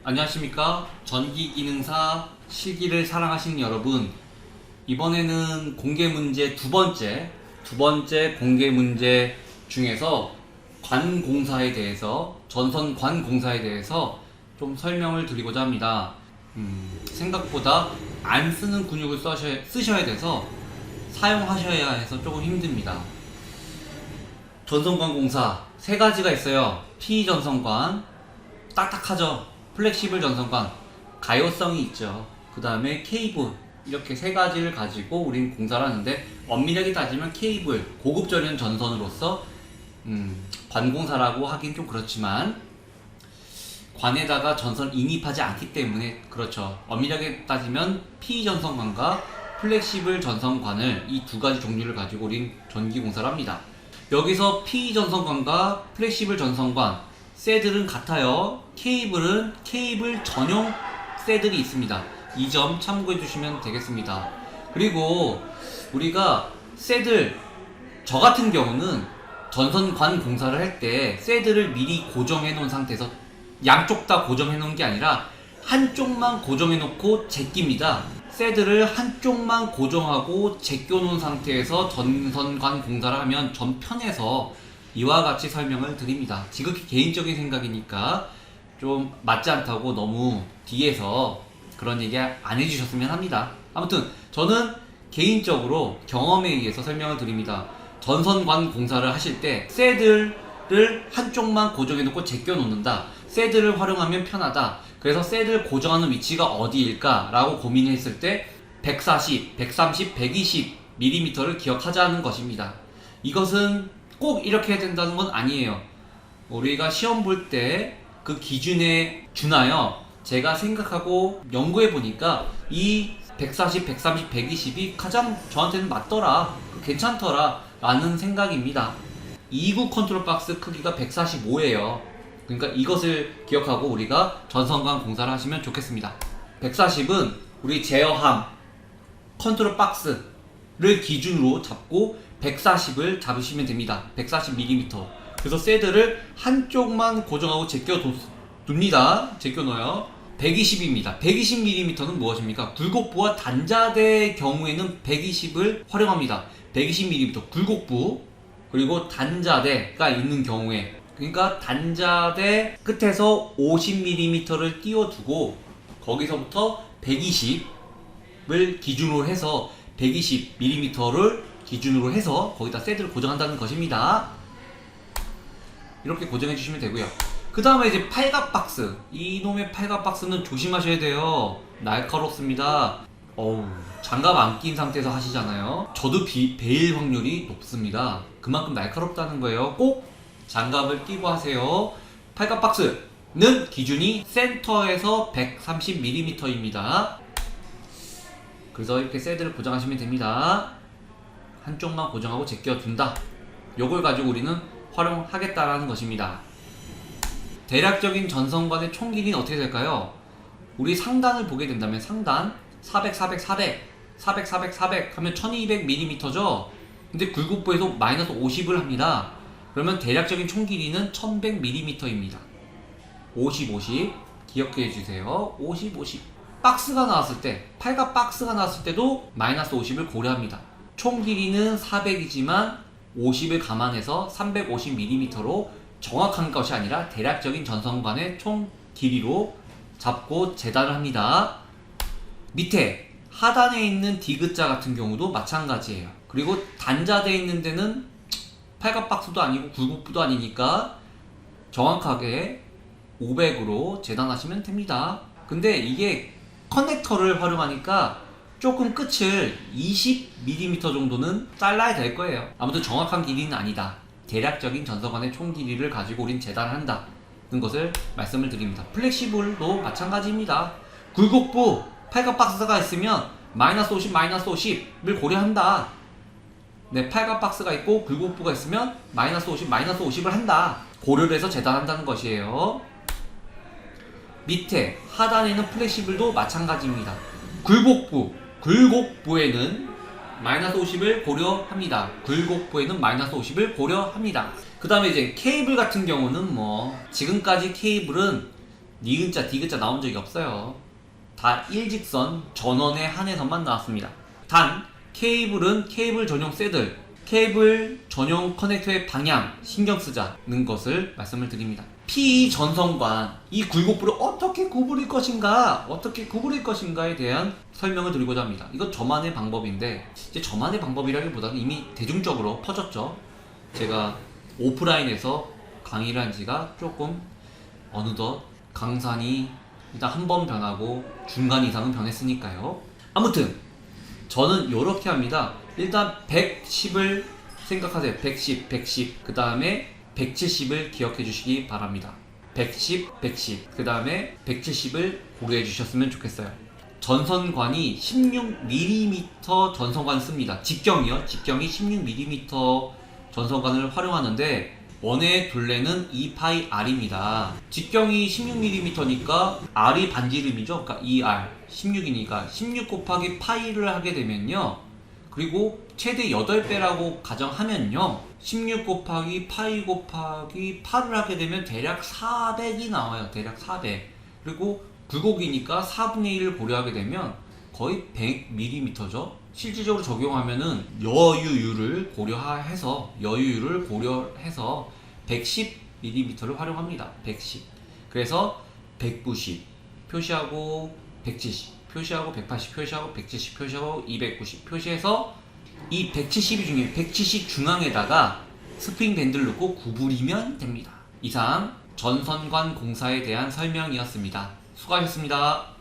안녕하십니까. 전기기능사 실기를 사랑하시는 여러분, 이번에는 공개 문제 두 번째 공개 문제 중에서 관공사에 대해서, 전선관공사에 대해서 좀 설명을 드리고자 합니다. 생각보다 안 쓰는 근육을 쓰셔야 돼서 사용하셔야 해서 조금 힘듭니다. 전선관공사 세 가지가 있어요. P전선관, 딱딱하죠. 플렉시블 전선관, 가요성이 있죠. 그 다음에 케이블, 이렇게 세 가지를 가지고 우린 공사를 하는데, 엄밀하게 따지면 케이블, 고급적인 전선으로서 관공사라고 하긴 좀 그렇지만 관에다가 전선 인입하지 않기 때문에 그렇죠. 엄밀하게 따지면 P전선관과 플렉시블 전선관을, 이 두 가지 종류를 가지고 우린 전기공사를 합니다. 여기서 P전선관과 플렉시블 전선관 쇠들은 같아요. 케이블은 케이블 전용 쇠들이 있습니다. 이 점 참고해 주시면 되겠습니다. 그리고 우리가 쇠들, 저 같은 경우는 전선관 공사를 할 때 쇠들을 미리 고정해 놓은 상태에서, 양쪽 다 고정해 놓은 게 아니라 한쪽만 고정해 놓고 제낍니다. 쇠들을 한쪽만 고정하고 제껴 놓은 상태에서 전선관 공사를 하면 전 편해서 이와 같이 설명을 드립니다. 지극히 개인적인 생각이니까 좀 맞지 않다고 너무 뒤에서 그런 얘기 안 해주셨으면 합니다. 아무튼 저는 개인적으로 경험에 의해서 설명을 드립니다. 전선관 공사를 하실 때 쇠들을 한쪽만 고정해 놓고 제껴 놓는다, 쇠들을 활용하면 편하다, 그래서 쇠들 고정하는 위치가 어디일까 라고 고민했을 때 140, 130, 120mm를 기억하자는 것입니다. 이것은 꼭 이렇게 해야 된다는 건 아니에요. 우리가 시험 볼 때 그 기준에 준하여 제가 생각하고 연구해 보니까 이 140, 130, 120이 가장 저한테는 맞더라, 괜찮더라 라는 생각입니다. 2구 컨트롤 박스 크기가 145예요. 그러니까 이것을 기억하고 우리가 전선관 공사를 하시면 좋겠습니다. 140은 우리 제어함 컨트롤 박스를 기준으로 잡고 140을 잡으시면 됩니다. 140mm. 그래서 쇠들을 한쪽만 고정하고 제껴둡니다. 제껴놓아요. 120입니다. 120mm는 무엇입니까? 굴곡부와 단자대의 경우에는 120을 활용합니다. 120mm 굴곡부, 그리고 단자대가 있는 경우에, 그러니까 단자대 끝에서 50mm를 띄워두고 거기서부터 120을 기준으로 해서 120mm를 기준으로 해서 거기다 쇠들을 고정한다는 것입니다. 이렇게 고정해 주시면 되고요. 그 다음에 이제 팔각 박스, 이놈의 팔각 박스는 조심하셔야 돼요. 날카롭습니다. 장갑 안 낀 상태에서 하시잖아요. 저도 베일 확률이 높습니다. 그만큼 날카롭다는 거예요. 꼭 장갑을 끼고 하세요. 팔각 박스는 기준이 센터에서 130mm입니다. 그래서 이렇게 쇠들을 고정하시면 됩니다. 한쪽만 고정하고 제껴둔다. 요걸 가지고 우리는 활용하겠다라는 것입니다. 대략적인 전선관의 총 길이는 어떻게 될까요? 우리 상단을 보게 된다면 상단 400, 400, 400, 400, 400, 400 하면 1200mm죠? 근데 굴곡부에서 마이너스 50을 합니다. 그러면 대략적인 총 길이는 1100mm입니다. 50, 50 기억해 주세요. 50, 50. 박스가 나왔을 때, 팔각 박스가 나왔을 때도 마이너스 50을 고려합니다. 총 길이는 400이지만 50을 감안해서 350mm로 정확한 것이 아니라 대략적인 전선관의 총 길이로 잡고 재단을 합니다. 밑에 하단에 있는 디귿자 같은 경우도 마찬가지예요. 그리고 단자대에 있는 데는 팔각 박스도 아니고 굴곡부도 아니니까 정확하게 500으로 재단하시면 됩니다. 근데 이게 커넥터를 활용하니까 조금 끝을 20mm 정도는 잘라야 될 거예요. 아무튼 정확한 길이는 아니다. 대략적인 전선관의 총 길이를 가지고 우린 재단을 한다는 것을 말씀을 드립니다. 플렉시블도 마찬가지입니다. 굴곡부, 팔각 박스가 있으면 마이너스 50, 마이너스 50을 고려한다. 네, 팔각 박스가 있고 굴곡부가 있으면 마이너스 50, 마이너스 50을 한다. 고려를 해서 재단한다는 것이에요. 밑에 하단에 있는 플렉시블도 마찬가지입니다. 굴곡부에는 마이너스 50을 고려합니다. 굴곡부에는 마이너스 50을 고려합니다. 그 다음에 이제 케이블 같은 경우는 지금까지 케이블은 니은자, 디귿자 나온 적이 없어요. 다 일직선 전원에 한해서만 나왔습니다. 단 케이블은 케이블 전용 새들, 케이블 전용 커넥터의 방향 신경 쓰자는 것을 말씀을 드립니다. PE 전선관, 이 굴곡부를 어떻게 구부릴 것인가에 대한 설명을 드리고자 합니다. 이건 저만의 방법인데, 이제 저만의 방법이라기보다는 이미 대중적으로 퍼졌죠. 제가 오프라인에서 강의를 한 지가 조금 어느덧 강산이 일단 한 번 변하고 중간 이상은 변했으니까요. 아무튼 저는 이렇게 합니다. 일단 110을 생각하세요. 110. 그 다음에 170을 기억해 주시기 바랍니다. 110. 그 다음에 170을 고려해 주셨으면 좋겠어요. 전선관이 16mm 전선관을 씁니다. 직경이요. 직경이 16mm 전선관을 활용하는데, 원의 둘레는 2πr입니다. 직경이 16mm니까 r이 반지름이죠. 그러니까 2r 16이니까 16 곱하기 파이를 하게 되면요, 그리고 최대 8배라고 가정하면요, 16 곱하기 파이 곱하기 8을 하게 되면 대략 400이 나와요. 대략 400. 그리고 굴곡이니까 4분의 1을 고려하게 되면 거의 100mm죠. 실질적으로 적용하면은 여유율을 고려해서 110mm를 활용합니다. 110. 그래서 190 표시하고 170 표시하고 180 표시하고 170 표시하고 290 표시해서 이 170이 중요해요. 170 중앙에다가 스프링 밴드를 넣고 구부리면 됩니다. 이상 전선관 공사에 대한 설명이었습니다. 수고하셨습니다.